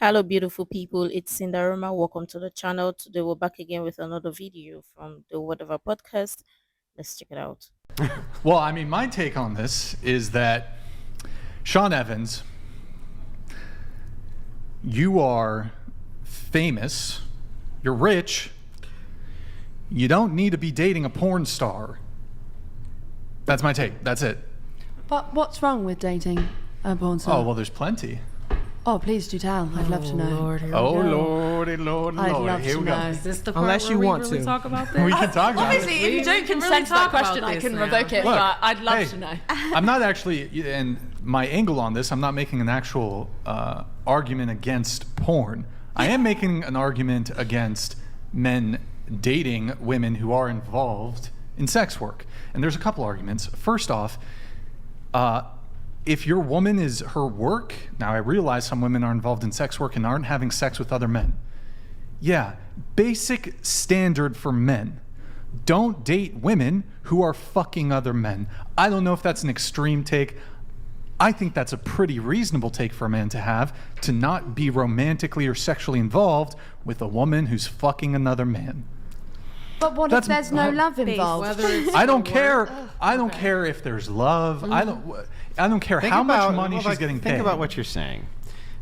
Hello, beautiful people. It's Sinderfam. Welcome to the channel. Today, we're back again with another video from the Whatever podcast. Let's check it out. Well, I mean, my take on this is that Sean Evans, you are famous, you're rich, you don't need to be dating a porn star. That's my take. That's it. But what's wrong with dating a porn star? Oh, well, there's plenty. Oh, please do tell. I'd love to know. Lord, Lordy, Lord, I'd Lord. love Here to we go. know. Is this the part Unless where you we want really to. talk about this? We can talk about Obviously, it. if you don't can consent really to that talk question, about I this can now. revoke it, Look, but I'd love hey, to know. I'm not actually, and my angle on this, I'm not making an actual argument against porn. I am making an argument against men dating women who are involved in sex work. And there's a couple arguments. First off, if your woman is her work, now I realize some women are involved in sex work and aren't having sex with other men. Yeah, basic standard for men. Don't date women who are fucking other men. I don't know if that's an extreme take. I think that's a pretty reasonable take for a man to have, to not be romantically or sexually involved with a woman who's fucking another man. But what That's- if there's no love involved? Whether it's I don't for care. work- I don't care if there's love. I don't care Think how about- much money well, she's like, getting paid. Think about what you're saying.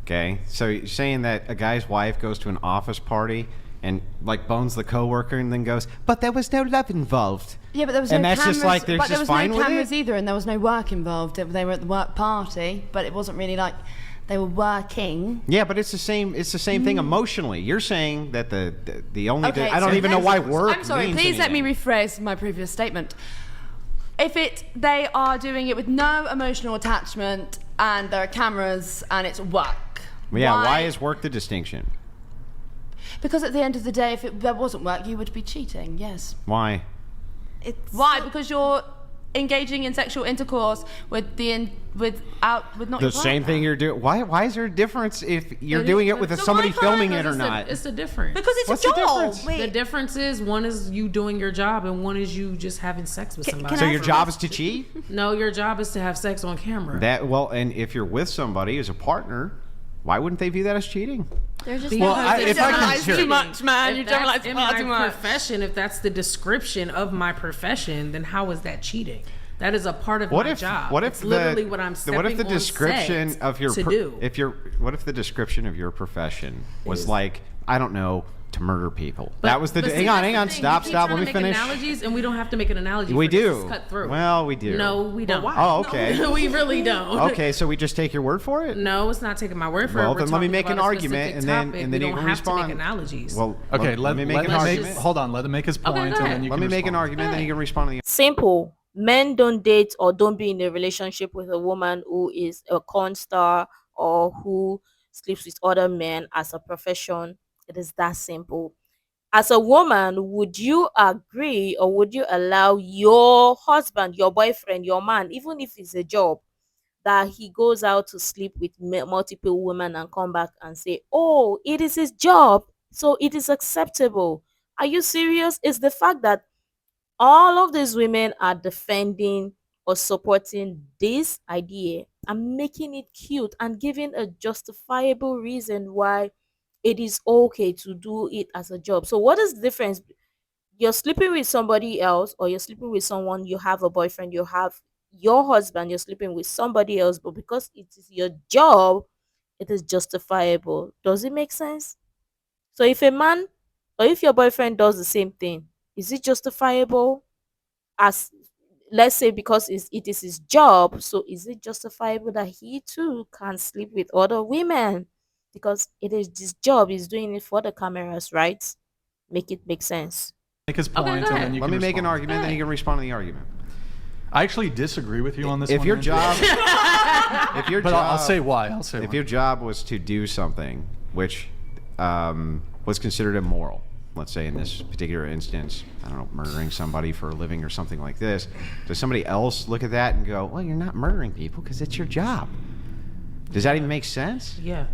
Okay, so you're saying that a guy's wife goes to an office party and like bones the coworker and then goes, but there was no love involved. Yeah, but there was And no that's cameras. just like they're but there just was fine no with cameras it? either, and there was no work involved. They were at the work party, but it wasn't really like they were working. Yeah, but it's the same. It's the same thing emotionally. You're saying that the only Okay, I don't so even know why work. I'm sorry. means Please let me anything. rephrase my previous statement. If they are doing it with no emotional attachment and there are cameras and it's work. Yeah, why is work the distinction? Because at the end of the day, if there wasn't work, you would be cheating. Yes. Why? Why? Because you're engaging in sexual intercourse with with not The your same partner. thing you're doing. Why is there a difference if you're It doing is- it with so somebody why can't- filming it or It's not? It's a difference. Because it's What's a the job. difference? The difference is one is you doing your job and one is you just having sex with somebody. So your job is to cheat? No, your job is to have sex on camera. And if you're with somebody as a partner, why wouldn't they view that as cheating? They're just Well, if I can generalize hear- too much, man. If You that's generalize in far my too much. profession, if that's the description of my profession, then how is that cheating? That is a part of What my if job. what if it's literally what I'm what if the stepping on description set of your to do? what if the description of your profession was like, I don't know, to murder people? But- that was the but see, hang that's on, the thing. stop, You keep let trying me to make finish. Analogies, and we don't have to make an analogy. We for this. do. It's cut through. Well, we do. No, we don't. Oh, okay. we really don't. Okay, so we just take your word for it? No, it's not taking my word for Well, it. We're then let me talking make an about a argument, specific and then topic. and we then you don't can have respond. to make analogies. Well, Okay, let me make an let's argument. just- Hold on, let him make his point, go and ahead. then you Let can me make an respond. argument, then you can respond to the Simple. Men don't date or don't be in a relationship with a woman who is a corn star or who sleeps with other men as a profession. It is that simple. As a woman, would you agree or would you allow your husband, your boyfriend, your man, even if it's a job, that he goes out to sleep with multiple women and come back and say, oh, it is his job, so it is acceptable? Are you serious? It's the fact that all of these women are defending or supporting this idea and making it cute and giving a justifiable reason why it is okay to do it as a job. So what is the difference? You're sleeping with somebody else, or you're sleeping with someone, you have a boyfriend, you have your husband, you're sleeping with somebody else, but because it is your job, it is justifiable. Does it make sense? So if a man or if your boyfriend does the same thing, is it justifiable? As let's say because it is his job, so is it justifiable that he too can sleep with other women? Because it is his job, he's doing it for the cameras, right? Make it make sense. Make his point, go and ahead. then you Let can me make an respond. argument, then you can respond to the argument. I actually disagree with you on this If one. your Andrew. job, if your But job, I'll say why. I'll say if why. your job was to do something which was considered immoral, let's say in this particular instance, I don't know, murdering somebody for a living or something like this, does somebody else look at that and go, well, you're not murdering people because it's your job? Does that even make sense? Yeah,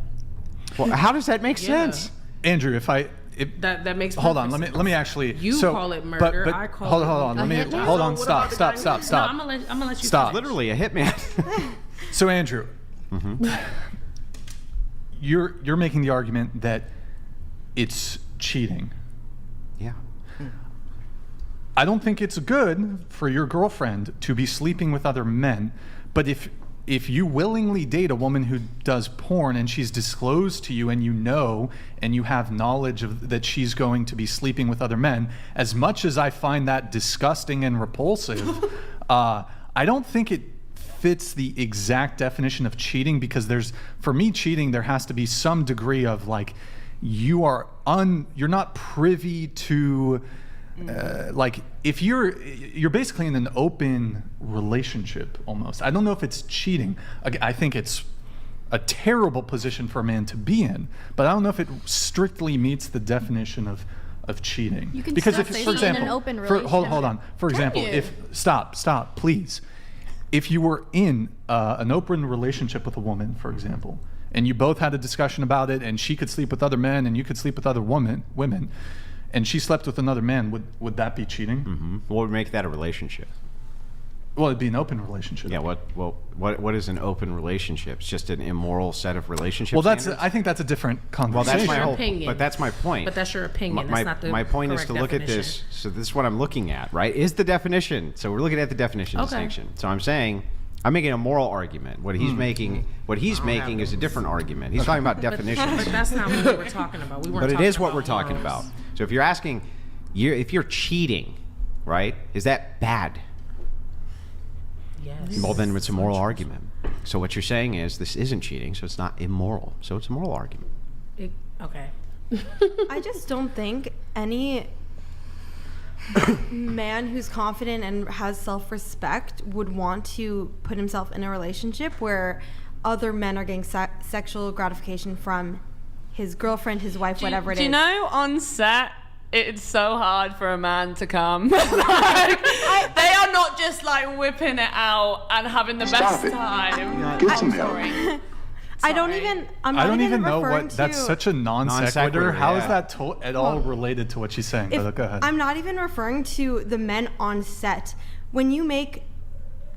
Well, how does that make Yeah. sense? Andrew, if that makes. hold on, perfect let me sense. actually. You so, call it murder. But, I call hold, it. hold on. Let me hitman? hold on. What Stop. about the Stop. guy- Stop. No, I'm gonna let you Stop. finish. Literally a hitman. So Andrew, you're making the argument that it's cheating. Yeah. I don't think it's good for your girlfriend to be sleeping with other men, but if you willingly date a woman who does porn and she's disclosed to you and you know and you have knowledge of that she's going to be sleeping with other men, as much as I find that disgusting and repulsive, I don't think it fits the exact definition of cheating, because for me, cheating, there has to be some degree of like, you're not privy to, like, if you're basically in an open relationship almost. I don't know if it's cheating. I think it's a terrible position for a man to be in, but I don't know if it strictly meets the definition of cheating. You can because still if, cheat for in example, an open hold on. For example, you? if stop, please. If you were in an open relationship with a woman, for example, and you both had a discussion about it, and she could sleep with other men and you could sleep with other women, and she slept with another man, would that be cheating? Mm-hmm. What would make that a relationship? Well, it'd be an open relationship. Yeah. What is an open relationship? It's just an immoral set of relationship Well, standards? I think that's a different Well, conversation. that's my your whole. opinion. But that's my point. But that's your opinion. My, That's not the my point is to correct look at this. definition. So this is what I'm looking at, right? Is the definition. So we're looking at the definition Okay. distinction. So I'm saying, I'm making a moral argument. What he's making is a different argument. He's talking about definitions. But that's not what we were talking about. We weren't But it talking is what about we're talking about. morals. So if you're asking, if you're cheating, right? Is that bad? Yes. Well, then it's a moral argument. So what you're saying is this isn't cheating, so it's not immoral. So it's a moral argument. Okay. I just don't think any man who's confident and has self-respect would want to put himself in a relationship where other men are getting sexual gratification from his girlfriend, his wife, whatever it is. Do you know on set, it's so hard for a man to come. Like, they are not just like whipping it out and having the best time. Get some help. Sorry. I don't even. I'm I not don't even know referring what. to, That's such a non Non sequitur. sequitur, How is yeah. that at all related to what she's saying? But go ahead. I'm not even referring to the men on set. When you make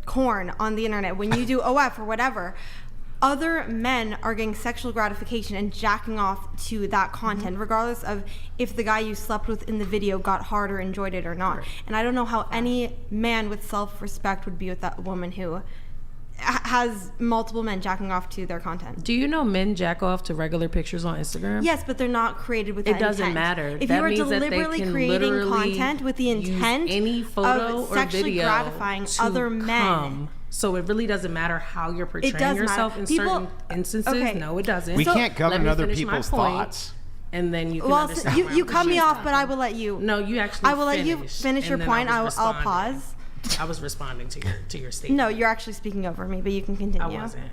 corn on the internet, when you do OF or whatever, other men are getting sexual gratification and jacking off to that content, regardless of if the guy you slept with in the video got hard or enjoyed it or not. And I don't know how any man with self-respect would be with that woman who has multiple men jacking off to their content. Do you know men jack off to regular pictures on Instagram? Yes, but they're not created with It that doesn't intent. matter. If That you are means that they deliberately can creating literally content with the use intent any photo of or sexually video gratifying to other men, come. So it really doesn't matter how you're portraying does matter. yourself in People- certain instances. okay. No, it doesn't. We So- can't Let govern me other finish my people's point, thoughts. and then you can well, understand where you I'm cut me pushing off, from. but I will let you. No, you actually. I will let you finish your and then point. I was I'll responding. pause. I was responding to your statement. No, you're actually speaking over me, but you can continue. I wasn't.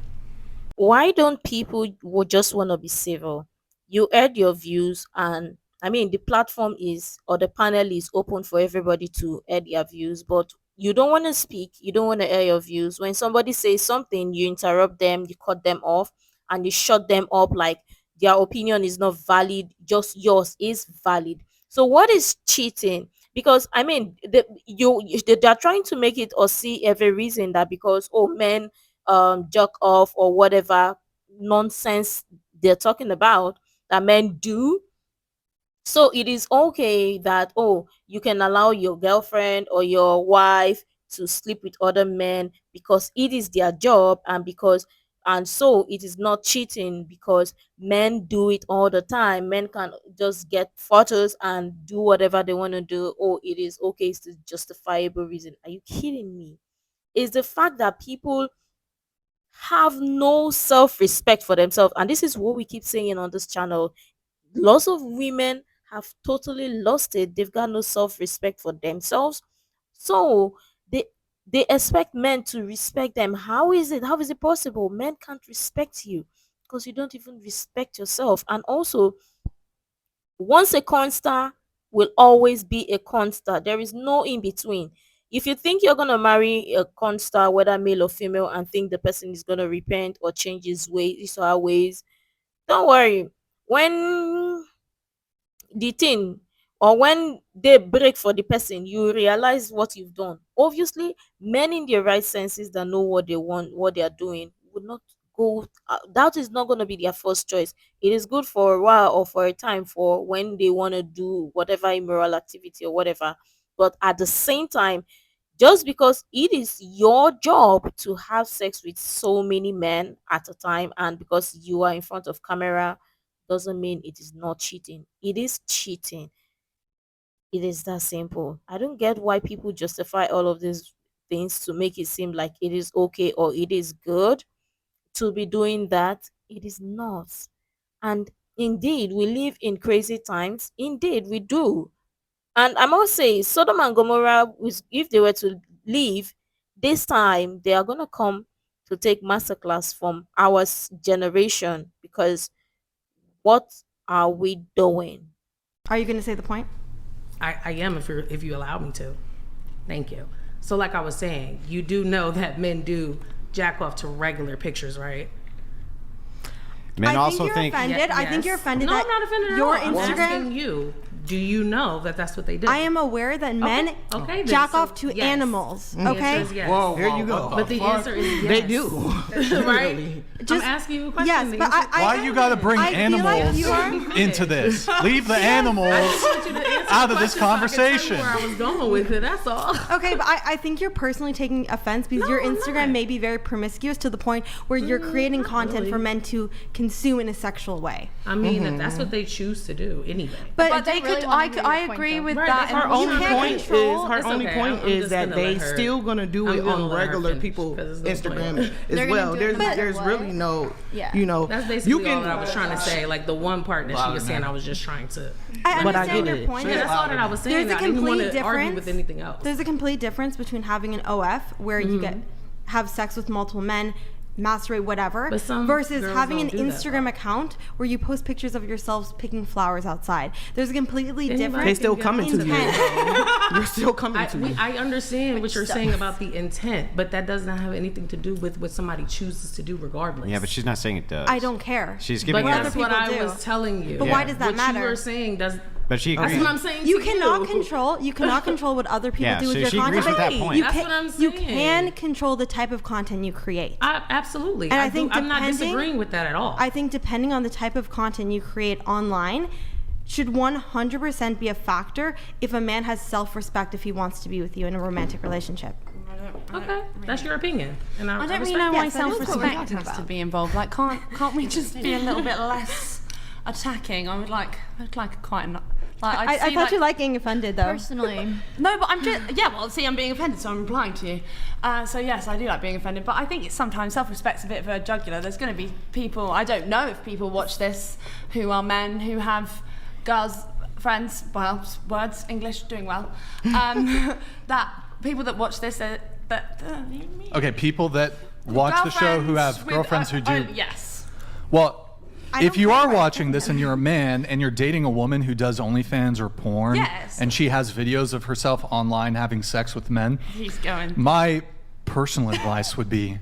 Why don't people would just want to be civil? You aired your views, and I mean the platform is, or the panel is open for everybody to air their views, but you don't want to speak, you don't want to air your views. When somebody says something, you interrupt them, you cut them off, and you shut them up like their opinion is not valid, just yours is valid. So what is cheating? Because I mean, they're trying to make it or see every reason that because men jerk off or whatever nonsense they're talking about that men do, so it is okay that you can allow your girlfriend or your wife to sleep with other men because it is their job, and so it is not cheating because men do it all the time. Men can just get photos and do whatever they want to do. It is okay, it's a justifiable reason. Are you kidding me? It's the fact that people have no self-respect for themselves, and this is what we keep saying on this channel. Lots of women have totally lost it. They've got no self-respect for themselves, so they expect men to respect them. How is it possible? Men can't respect you because you don't even respect yourself. And also, once a corn star will always be a corn star. There is no in between. If you think you're gonna marry a corn star, whether male or female, and think the person is gonna repent or change his ways or her ways, don't worry. When the thing or when they break for the person, you realize what you've done. Obviously, men in their right senses that know what they want, what they are doing, would not go. That is not going to be their first choice. It is good for a while or for a time for when they want to do whatever immoral activity or whatever. But at the same time, just because it is your job to have sex with so many men at a time, and because you are in front of camera, doesn't mean it is not cheating. It is cheating. It is that simple. I don't get why people justify all of these things to make it seem like it is okay or it is good to be doing that. It is not. And indeed, we live in crazy times. Indeed, we do. And I must say, Sodom and Gomorrah, if they were to leave this time, they are going to come to take masterclass from our generation, because what are we doing? Are you going to say the point? I am, if you allow me to. Thank you. So like I was saying, you do know that men do jack off to regular pictures, right? Men I also think you're think offended. I think Yes. you're offended No, that I'm not offended at your all. I'm Instagram. asking you, do you know that that's what they do? I am aware that men Okay, then, jack so off to yes. animals. The answer Okay. is yes. Here you go. But the answer is yes. They do. Right? I'm Just- asking you a question. Yes, The but answer- Why you gotta bring I feel like animals you are- into this? Leave the animals want you to answer out the of this question so I can tell you conversation. where I was going with it, that's all. Okay, but I think you're personally taking offense because No, your I'm Instagram not. may be very promiscuous to the point where you're creating not content really. for men to consume in a sexual way. I mean, that's what they choose to do anyway. But they could. I agree with Right, that. that's and Her You only can't point control- is her It's only okay, point I'm is just that gonna they let her- still gonna do I'm it gonna on let her regular finish, people 'cause there's no Instagram point. as They're gonna well. do it no matter There's what. really no, Yeah. you know, That's you basically all can. that I was trying to say. Like the one part that she was saying, I was just trying to. I But I understand get your it. point. Yeah, that's all that I was saying. There's a I didn't want complete to argue difference. with anything else. There's a complete difference between having an OF where you have sex with multiple men, masturbate, whatever, But some versus girls having an don't do that, Instagram though. account where you post pictures of yourselves picking flowers outside. There's a completely different. They still coming to you. intent. You're still coming to you. I understand what you're saying about the intent, but that does not have anything to do with what somebody chooses to do regardless. yeah, but she's not saying it does. I don't care. She's But giving What her, other that's what people I do. was telling you. But why does that what matter? you were saying does. but she That's agrees. what I'm saying. You to cannot control. You cannot control what other people Yeah, do with so your she content. agrees with that but point. You That's can, what I'm You saying. can control the type of content you create. Absolutely. And I think I'm not depending- disagreeing with that at all. I think depending on the type of content you create online should 100% be a factor if a man has self-respect if he wants to be with you in a romantic relationship. Okay, that's your opinion, and I I don't respect really know why Yes, that is what we're self-respect talking has to be involved. Like, can't we just be a little bit less attacking? I'd like quite a like. I thought you liked getting offended though. Personally, no, but I'm just well. See, I'm being offended, so I'm replying to you. So yes, I do like being offended, but I think it's sometimes self-respect's a bit of a jugular. There's going to be people. I don't know if people watch this who are men who have girls friends. Well, words English doing well. That people that watch this Okay, people that watch the show who have girlfriends who do. yes. Well, I if don't you think are I watching think this and you're a man and you're dating a woman who does OnlyFans or porn, Yes. and she has videos of herself online having sex with men, He's going. my personal advice would be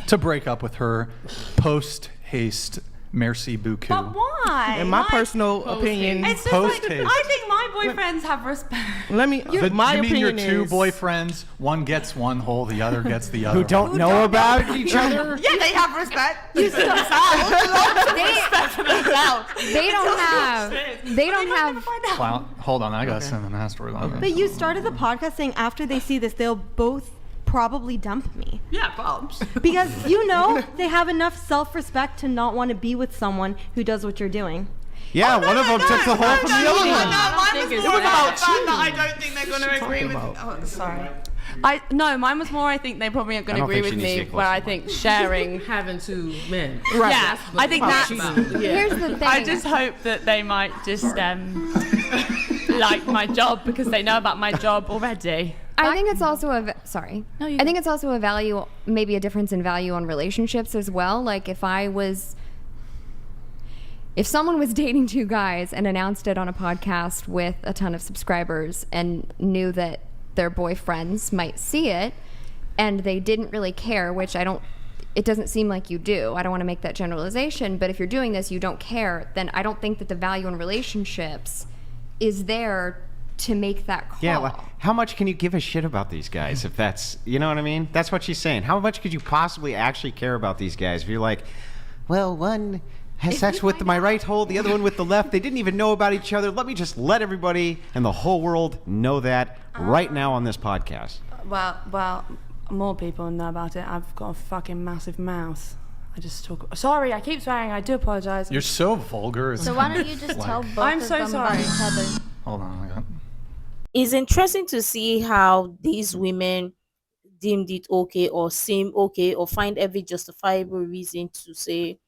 to break up with her post haste. Merci beaucoup. But why? In my personal opinion, It's just Post like, haste. I think my boyfriends have respect. let me. My you mean your opinion two is boyfriends? One gets one hole, the other gets the other. who don't know about each other. Yeah, they have respect. They don't have Clown. Hold on, I gotta send an asteroid on But you started the podcast saying after they see this, they'll both probably dump me. Yeah, Bobs. Because they have enough self-respect to not want to be with someone who does what you're doing. Yeah, one of them took the whole from the other one. Mine was more about the fact that I don't think they're going to agree with. about? Oh, sorry. Mine was more. I think they probably aren't going I to don't agree think with she needs to me. get Where close I to think sharing. having two men. Right. Yeah, I think that's. Here's the thing. I just hope that they might just like my job because they know about my job already. I think it's also I think it's also a value, maybe a difference in value on relationships as well. Like if someone was dating two guys and announced it on a podcast with a ton of subscribers and knew that their boyfriends might see it and they didn't really care, which it doesn't seem like you do. I don't want to make that generalization, but if you're doing this, you don't care, then I don't think that the value in relationships is there to make that call. Yeah, well, how much can you give a shit about these guys if that's, you know what I mean? That's what she's saying. How much could you possibly actually care about these guys if you're like, well, one has sex with my right hole, the other one with the left. They didn't even know about each other. Let me just let everybody and the whole world know that right now on this podcast. Well, more people know about it. I've got a fucking massive mouth. I just talk. Sorry, I keep swearing. I do apologize. You're so vulgar. So why don't you just tell both I'm of so them sorry. about each other? Hold on. I got... It's interesting to see how these women deemed it okay or seem okay or find every justifiable reason to say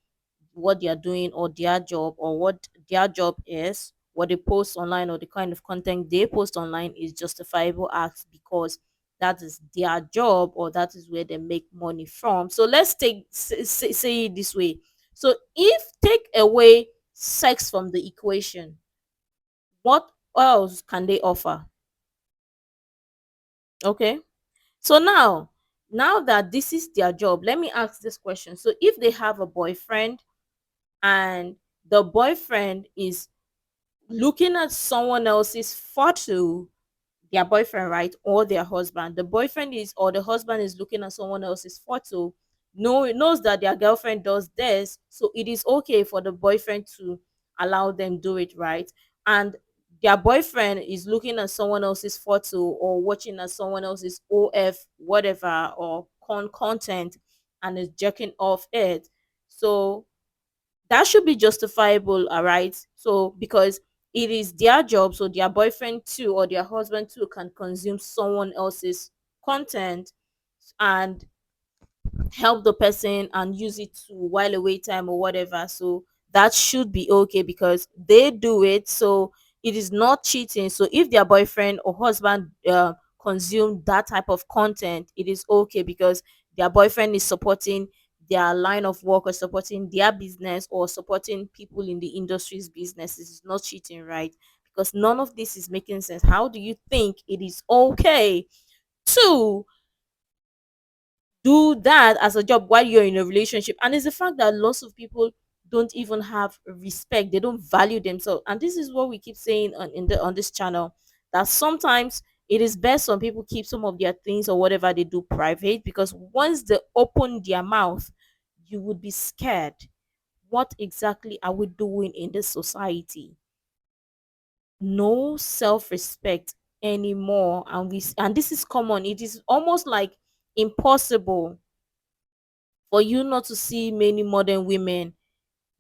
what they are doing or their job or what their job is, what they post online or the kind of content they post online is justifiable acts because that is their job or that is where they make money from. So let's say it this way. So if take away sex from the equation, what else can they offer? Okay. So now that this is their job, let me ask this question. So if they have a boyfriend and the boyfriend is looking at someone else's photo, their boyfriend, right, or their husband, the boyfriend is or the husband is looking at someone else's photo, knows that their girlfriend does this, so it is okay for the boyfriend to allow them do it, right? And their boyfriend is looking at someone else's photo or watching at someone else's OF whatever or content and is jerking off it. So that should be justifiable, all right? So because it is their job, so their boyfriend too or their husband too can consume someone else's content and help the person and use it to while away time or whatever. So that should be okay because they do it, so it is not cheating. So if their boyfriend or husband consume that type of content, it is okay because their boyfriend is supporting their line of work or supporting their business or supporting people in the industry's business. This is not cheating, right? Because none of this is making sense. How do you think it is okay to do that as a job while you're in a relationship? And it's the fact that lots of people don't even have respect. They don't value themselves. And this is what we keep saying on this channel, that sometimes it is best when people keep some of their things or whatever they do private, because once they open their mouth, you would be scared. What exactly are we doing in this society? No self-respect anymore. And this is common. It is almost like impossible for you not to see many modern women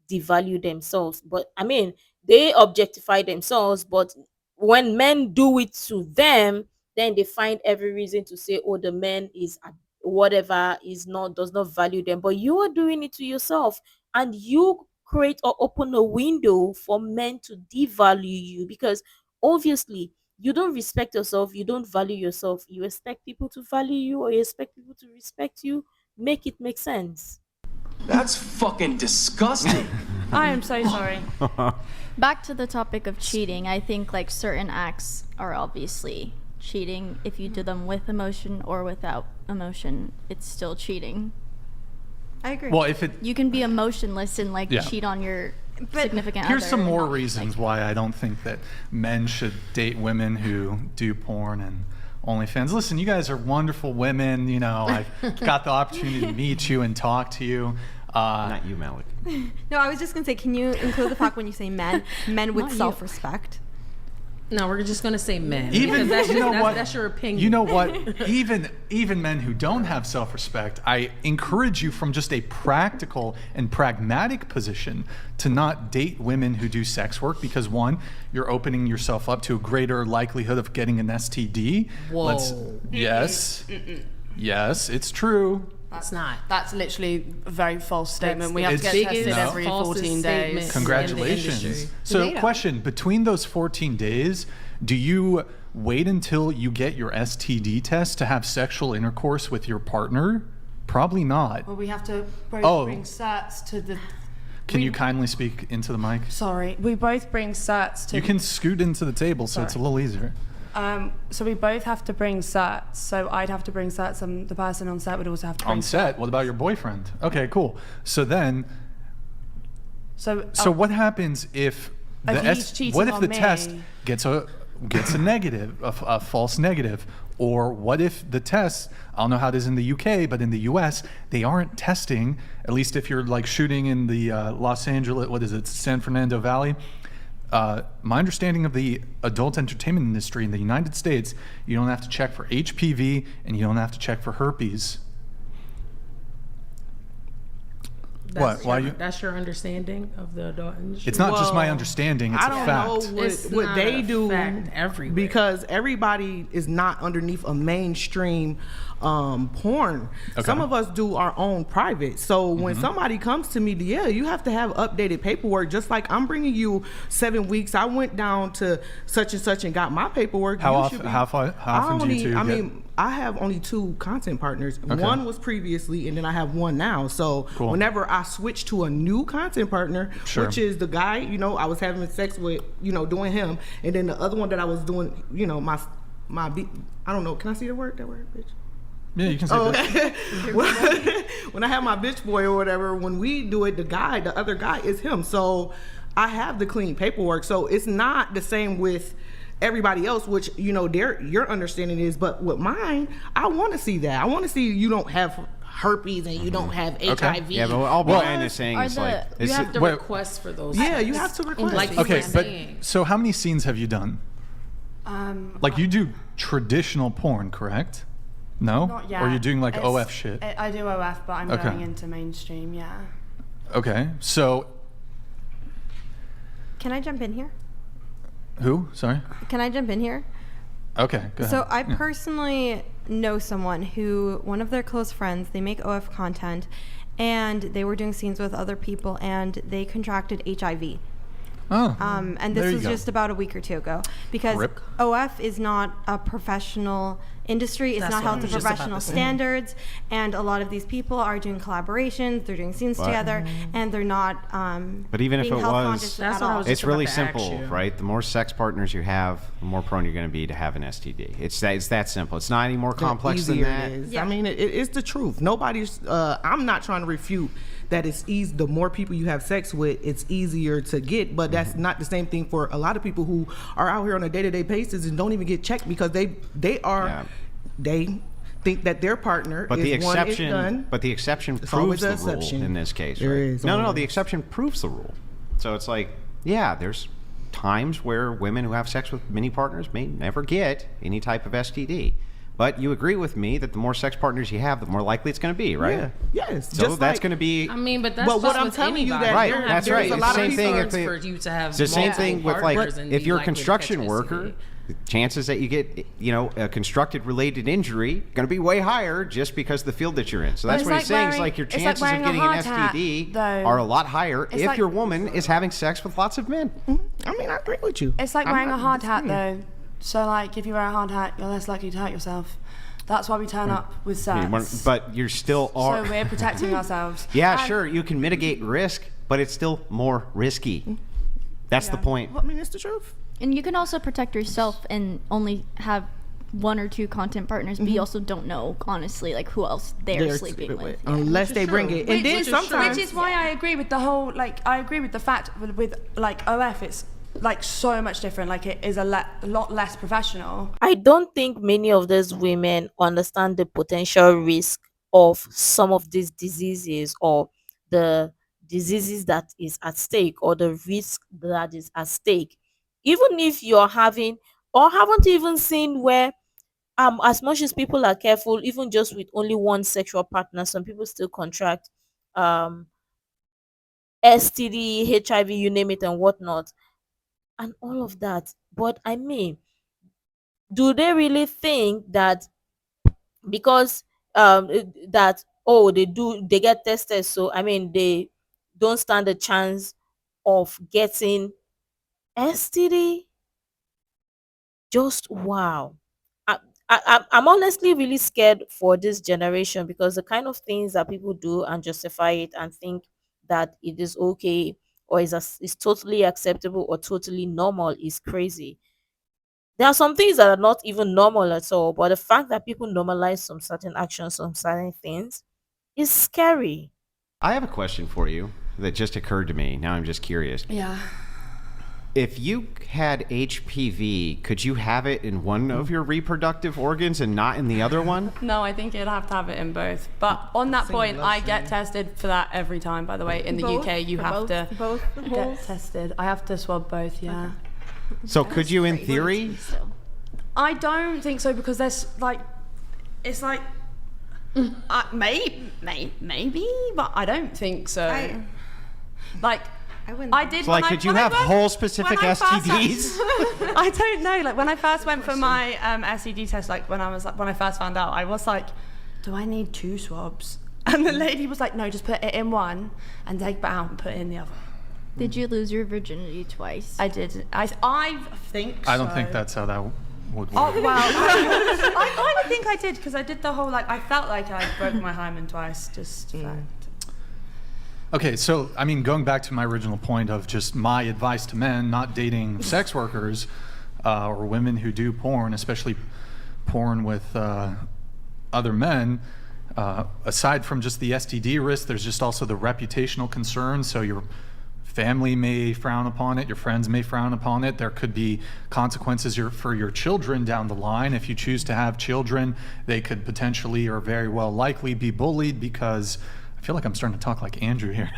devalue themselves. But I mean, they objectify themselves, but when men do it to them, then they find every reason to say, oh, the man is whatever, does not value them. But you are doing it to yourself, and you create or open a window for men to devalue you, because obviously you don't respect yourself, you don't value yourself, you expect people to value you or you expect people to respect you. Make it make sense. That's fucking disgusting. I am so sorry. Back to the topic of cheating, I think like certain acts are obviously cheating. If you do them with emotion or without emotion, it's still cheating. I agree. Well, if it You can be emotionless and like Yeah. cheat on your significant here's other some and more not be reasons why I don't think that men should date women who do porn and OnlyFans. Listen, you guys are wonderful women. You know, I've got the opportunity to meet you and talk to you. Not you, Malik. No, I was just gonna say, can you include the fact when you say men with Not you. self-respect? No, we're just gonna say men. Even because you know what? That's your opinion. You know what? Even men who don't have self-respect, I encourage you from just a practical and pragmatic position to not date women who do sex work, because one, you're opening yourself up to a greater likelihood of getting an STD. Whoa. Yes, it's true. It's not. That's literally a very false statement. We have to It's get biggest, tested no. every falsest 14 statement. days. Congratulations. industry. So, Tomato. question, between those 14 days, do you wait until you get your STD test to have sexual intercourse with your partner? Probably not. Well, we have to both Oh. bring certs to the... Can you kindly speak into the mic? Sorry. We both bring certs to... You can scoot into the table so it's a little easier. So we both have to bring certs. So I'd have to bring certs, and the person on set would also have to bring On set, what about your boyfriend? Okay, cool. So then, So what happens if If he's cheating what if on the me- test gets gets a negative, a false negative? Or what if the tests, I don't know how it is in the UK, but in the US, they aren't testing, at least if you're like shooting in the Los Angeles, what is it, San Fernando Valley? My understanding of the adult entertainment industry in the United States, you don't have to check for HPV and you don't have to check for herpes. That's your understanding of the adult industry? It's not just my understanding, it's I a don't fact. know what they do everywhere. because everybody is not underneath a mainstream porn. Okay. Some of us do our own private. So when somebody comes to me, yeah, you have to have updated paperwork. Just like I'm bringing you 7 weeks. I went down to such and such and got my paperwork. How often do you two I have only 2 content partners. Okay. One was previously, and then I have one now. So Cool. whenever I switch to a new content partner, Sure. which is the guy, I was having sex with, doing him, and then the other one that I was doing, I don't know. Can I see that word, bitch? Yeah, you can say that. Okay. When I have my bitch boy or whatever, when we do it, the other guy is him. So I have the clean paperwork. So it's not the same with everybody else, which your understanding is. But with mine, I want to see that. I want to see you don't have herpes and you don't have HIV. Yeah, but all Brian is saying is like you have to wait, request for those. Yeah, you have to request. Like you Okay, were but saying. so how many scenes have you done? Like you do traditional porn, correct? No? Not yet. Or you're doing like It's- OF shit? I do OF, but I'm Okay. going into mainstream, yeah. Okay, so Can I jump in here? who? Sorry? Can I jump in here? Okay, go ahead. So I Yeah. personally know someone who, one of their close friends, they make OF content, and they were doing scenes with other people, and they contracted HIV. Oh, And there this you was go. just about a week or 2 ago, because Rip. OF is not a professional industry. It's That's not what held I to was just about professional to say. standards, and a lot of these people are doing collaborations, they're doing scenes together, and they're not But even if being it health was- conscious That's at what I all. was It's just really about to ask simple, you. right? The more sex partners you have, the more prone you're going to be to have an STD. It's that simple. It's not any more complex than easier that. it is. Yeah. I mean, it's the truth. Nobody's. I'm not trying to refute that it's easy. The more people you have sex with, it's easier to get. But that's not the same thing for a lot of people who are out here on a day-to-day basis and don't even get checked because they think that their partner But is the one is exception, done. but the exception There's proves always the an exception. rule in this case, There right? is No, always. the exception proves the rule. So it's like, yeah, there's times where women who have sex with many partners may never get any type of STD. But you agree with me that the more sex partners you have, the more likely it's going to be, right? Yeah. Yes. So just that's like- going to be. I mean, but that's But what just I'm with telling you anybody. that Right, You don't have- that's right. there's It's a the lot same of thing if reasons they- for you to have It's the same thing multiple with like partners and if be you're a likely to construction catch worker, STD. the chances that you get a constructed related injury going to be way higher just because of the field that you're in. So that's it's what like he's saying is wearing- like your it's like chances of wearing a getting an hard hat, STD though. are a lot higher It's if like- your woman is having sex with lots of men. I mean, I agree with you. It's like I'm wearing not a hard hat, disagreeing. though. So, like, if you wear a hard hat, you're less likely to hurt yourself. That's why we turn up with sex. But you're still are. So we're protecting ourselves. Yeah, And- sure, you can mitigate risk, but it's still more risky. That's the point. I mean, it's the truth. And you can also protect yourself and only have 1 or 2 content partners, but you also don't know, honestly, like who else they're sleeping with. Yeah. Unless they bring it. And then sometimes. Which is why I agree with the whole, like, I agree with the fact with like OF, it's like so much different. Like, it is a lot less professional. I don't think many of these women understand the potential risk of some of these diseases or the diseases that is at stake or the risk that is at stake. Even if you're having or haven't even seen where as much as people are careful, even just with only one sexual partner, some people still contract um STD, HIV, you name it, and whatnot, and all of that. But I mean, do they really think that because that they get tested, so I mean they don't stand a chance of getting STD? Just wow. I'm honestly really scared for this generation because the kind of things that people do and justify it and think that it is okay or is totally acceptable or totally normal is crazy. There are some things that are not even normal at all, but the fact that people normalize some certain actions, some certain things is scary. I have a question for you that just occurred to me. Now I'm just curious. Yeah. If you had HPV, could you have it in one of your reproductive organs and not in the other one? No, I think you'd have to have it in both. But on that point, I get tested for that every time, by the way. In the Both? UK, you For have to both get holes? tested. I have to swab both, yeah. So could you, in theory? I don't think so because there's like, it's like, maybe, but I don't think so. Like, I wouldn't. I did. So, like, when could you when have first- hole-specific when I first STDs? I don't know. Like when I first went for my STD test, like when I first found out, I was like, "Do I need 2 swabs?" And the lady was like, "No, just put it in one and take it out and put it in the other." Did you lose your virginity twice? I did. I think. I don't so. think that's how that would work. Oh well, I kind of think I did because I did the whole like I felt like I broke my hymen twice. Just fact. Okay, so I mean, going back to my original point of just my advice to men not dating sex workers or women who do porn, especially porn with other men. Aside from just the STD risk, there's just also the reputational concern. So your family may frown upon it, your friends may frown upon it. There could be consequences for your children down the line. If you choose to have children, they could potentially or very well likely be bullied because I feel like I'm starting to talk like Andrew here.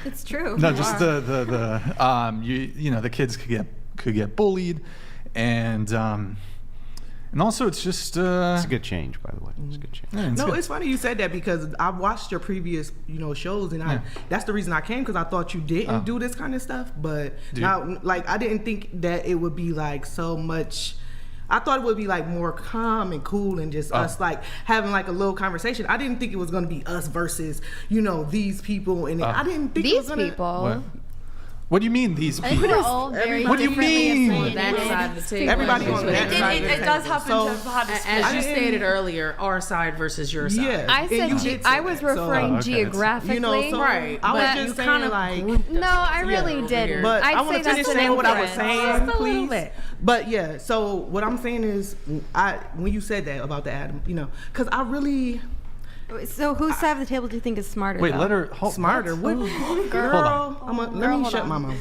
It's true. No, You just are. the kids could get bullied, and also it's just It's a good change, by the way. It's a good change. yeah, No, good. it's funny you said that because I've watched your previous, shows, and that's the reason I came because I thought you didn't do this kind of stuff. But now, like, I didn't think that it would be like so much. I thought it would be like more calm and cool and just us like having like a little conversation. I didn't think it was going to be us versus these people, and I didn't think it was These gonna, people. What do you mean these I think people? we're all very What do you differently mean? opinionated. That side of the table. Everybody on that It, side it, of the it does table. happen So, to have had a As split. you stated earlier, our side versus your side. Yeah. I And said you did say I was that, so- referring Oh, okay. geographically. so Right, I was but just you saying kinda like. No, I really over didn't. here. But I'd I say want to that's finish an saying what I was inference. saying, Just a little please. bit. But yeah, so what I'm saying is, when you said that about the Adam, because I really So whose side of the table do you think is smarter? Wait, though? let her hold. smarter. What, girl? Let me shut my mouth.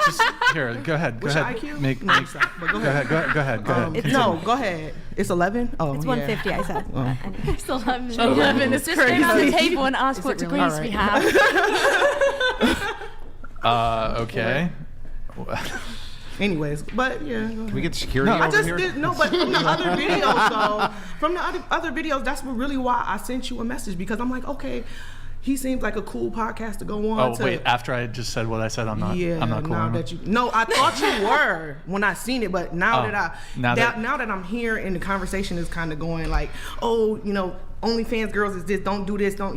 Just, here, go ahead. Go What's ahead. your IQ? Make, No, make, stop, but go ahead. Go ahead. Continue. No, go ahead. It's 11. Oh, It's yeah. 150. I said. It's 11. 11 is just go around the table and ask what really? degrees we have. Okay. Anyways, but yeah. Can we get security No, over I just here? did but from the other videos though, from the other videos, that's really why I sent you a message because I'm like, okay, he seems like a cool podcast to go on. Oh wait, after I just said what I said, I'm not. Yeah, I'm not cool. now anymore. that you. No, I thought you were when I seen it, but now Oh, that now now that- that I'm here and the conversation is kind of going like, oh, OnlyFans girls is this, don't do this, don't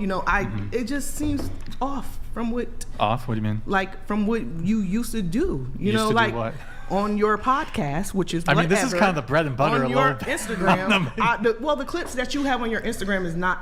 it just seems off from what Off? What do you mean? from what you used to do. You Used know, to do like what? on your podcast, which is I mean, this is whatever, kind of the bread and butter on a your little bit. Instagram. The clips that you have on your Instagram is not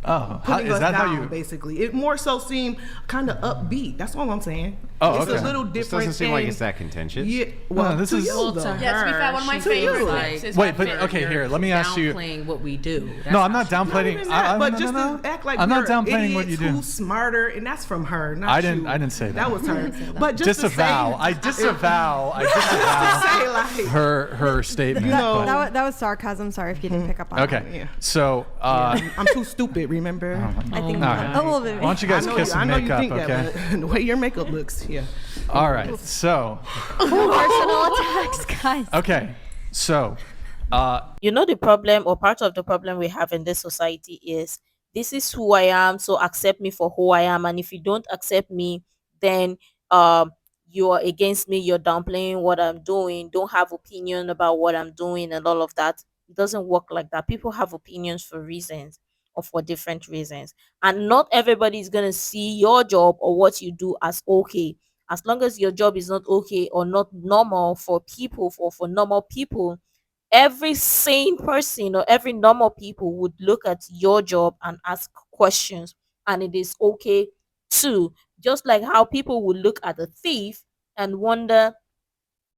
Oh, putting is us that down, how you? basically. It more so seemed kind of upbeat. That's all I'm saying. Oh, It's okay. a little This different. doesn't seem like and- it's that contentious. Yeah, well, this to is- you, Well, though. Yeah, to be fair, one of my She favorite feels clips is Wait, when but okay, here. Let me ask you. Downplaying what we do. That's No, I'm how not she- downplaying. Not even that, but no, just no, to act like I'm not we're downplaying what you idiots do. Who's smarter, and that's from her. Not I didn't. you. I didn't say that. That was her. But just disavow. To I say, disavow. I disavow say like her statement. No. but- That was sarcasm. Sorry if you didn't pick up on okay. Yeah. So. I'm too stupid. Remember? I think All right. a little bit. Why don't you guys kiss I and know make you up, think okay? that, but the way your makeup looks, yeah. All right. So. Personal attacks, guys. Okay. So. The problem or part of the problem we have in this society is this is who I am, so accept me for who I am, and if you don't accept me, then you are against me, you're downplaying what I'm doing, don't have opinion about what I'm doing and all of that. It doesn't work like that. People have opinions for reasons or for different reasons, and not everybody is going to see your job or what you do as okay. As long as your job is not okay or not normal for people, for normal people, every sane person or every normal people would look at your job and ask questions, and it is okay too. Just like how people would look at a thief and wonder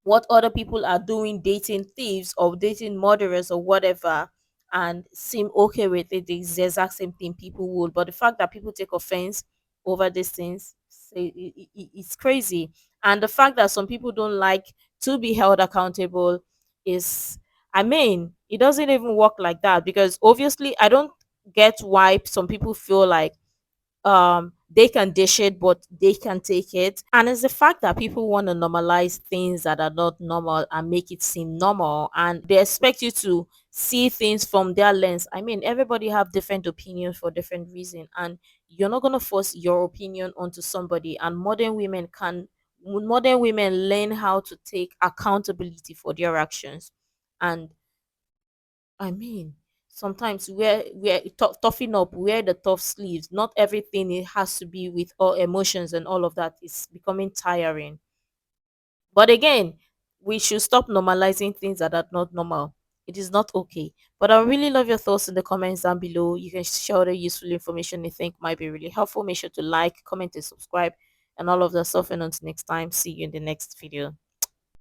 what other people are doing, dating thieves or dating murderers or whatever, and seem okay with it, is the exact same thing people would. But the fact that people take offense over these things, it's crazy. And the fact that some people don't like to be held accountable is, I mean, it doesn't even work like that, because obviously I don't get why some people feel like they can dish it but they can take it. And it's the fact that people want to normalize things that are not normal and make it seem normal, and they expect you to see things from their lens. I mean, everybody have different opinions for different reason, and you're not going to force your opinion onto somebody. And modern women learn how to take accountability for their actions. And I mean, sometimes we're toughing up, wear the tough sleeves. Not everything it has to be with all emotions and all of that. Is becoming tiring. But again, we should stop normalizing things that are not normal. It is not okay. But I really love your thoughts in the comments down below. You can share the useful information you think might be really helpful. Make sure to like, comment, and subscribe, and all of that stuff. And until next time, see you in the next video.